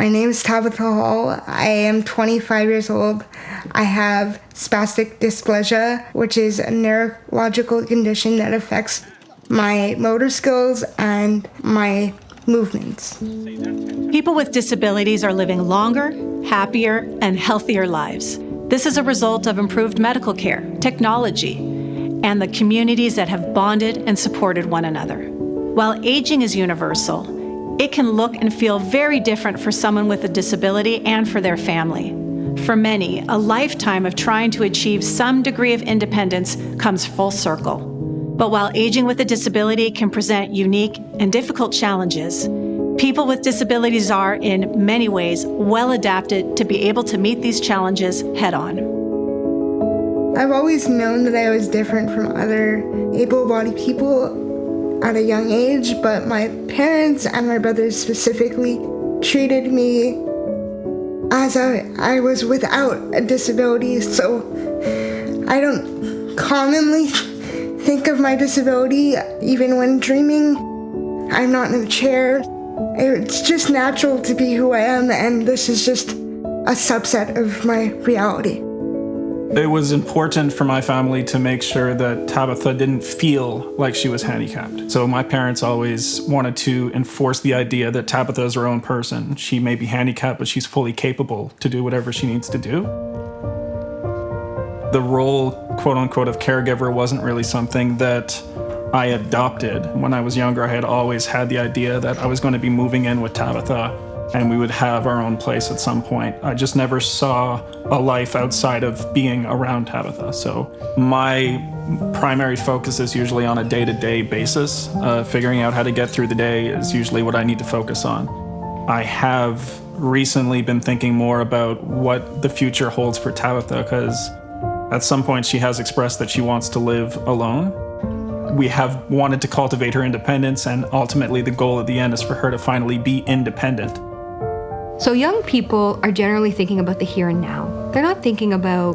My name is Tabitha Hall. I am 25 years old. I have spastic dysplasia, which is a neurological condition that affects my motor skills and my movements. People with disabilities are living longer, happier, and healthier lives. This is a result of improved medical care, technology, and the communities that have bonded and supported one another. While aging is universal, it can look and feel very different for someone with a disability and for their family. For many, a lifetime of trying to achieve some degree of independence comes full circle. But while aging with a disability can present unique and difficult challenges, people with disabilities are, in many ways, well adapted to be able to meet these challenges head-on. I've always known that I was different from other able-bodied people at a young age, but my parents and my brothers specifically treated me as I was without a disability, so I don't commonly think of my disability even when dreaming. I'm not in a chair. It's just natural to be who I am, and this is just a subset of my reality. It was important for my family to make sure that Tabitha didn't feel like she was handicapped. So my parents always wanted to enforce the idea that Tabitha is her own person. She may be handicapped, but she's fully capable to do whatever she needs to do. The role, quote unquote, of caregiver wasn't really something that I adopted. When I was younger, I had always had the idea that I was going to be moving in with Tabitha and we would have our own place at some point. I just never saw a life outside of being around Tabitha. So my primary focus is usually on a day-to-day basis. Figuring out how to get through the day is usually what I need to focus on. I have recently been thinking more about what the future holds for Tabitha, because at some point she has expressed that she wants to live alone. We have wanted to cultivate her independence, and ultimately the goal at the end is for her to finally be independent. So young people are generally thinking about the here and now. They're not thinking about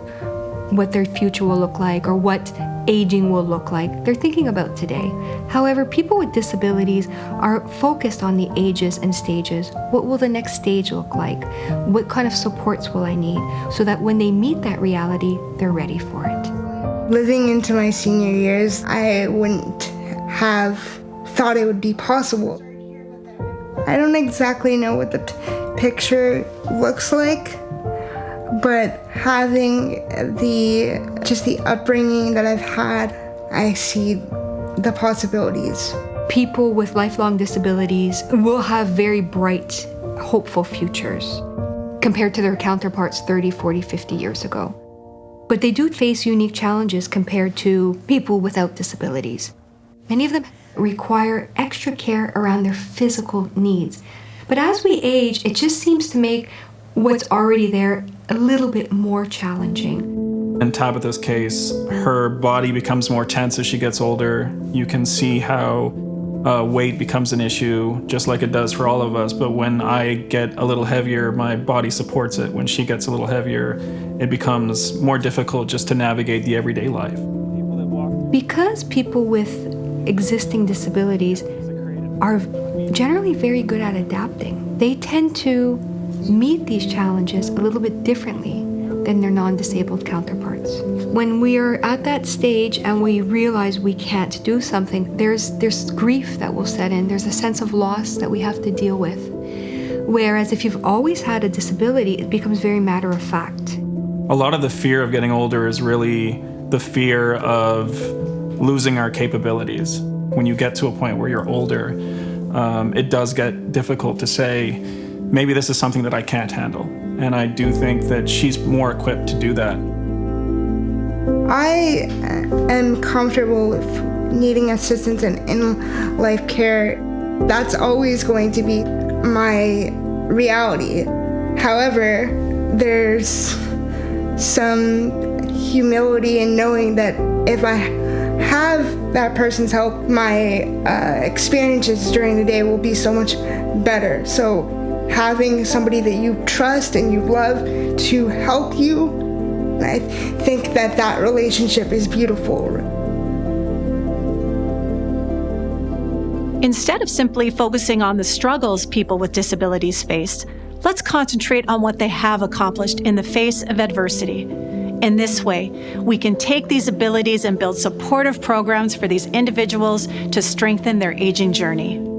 what their future will look like or what aging will look like. They're thinking about today. However, people with disabilities are focused on the ages and stages. What will the next stage look like? What kind of supports will I need? So that when they meet that reality, they're ready for it. Living into my senior years, I wouldn't have thought it would be possible. I don't exactly know what the picture looks like, but having the upbringing that I've had, I see the possibilities. People with lifelong disabilities will have very bright, hopeful futures compared to their counterparts 30, 40, 50 years ago. But they do face unique challenges compared to people without disabilities. Many of them require extra care around their physical needs. But as we age, it just seems to make what's already there a little bit more challenging. In Tabitha's case, her body becomes more tense as she gets older. You can see how weight becomes an issue, just like it does for all of us. But when I get a little heavier, my body supports it. When she gets a little heavier, it becomes more difficult just to navigate the everyday life. Because people with existing disabilities are generally very good at adapting, they tend to meet these challenges a little bit differently than their non-disabled counterparts. When we are at that stage and we realize we can't do something, there's grief that will set in. There's a sense of loss that we have to deal with. Whereas if you've always had a disability, it becomes very matter of fact. A lot of the fear of getting older is really the fear of losing our capabilities. When you get to a point where you're older, it does get difficult to say, maybe this is something that I can't handle. And I do think that she's more equipped to do that. I am comfortable with needing assistance in in-life care. That's always going to be my reality. However, there's some humility in knowing that if I have that person's help, my experiences during the day will be so much better. So having somebody that you trust and you love to help you, I think that relationship is beautiful. Instead of simply focusing on the struggles people with disabilities face, Let's concentrate on what they have accomplished in the face of adversity. In this way, we can take these abilities and build supportive programs for these individuals to strengthen their aging journey.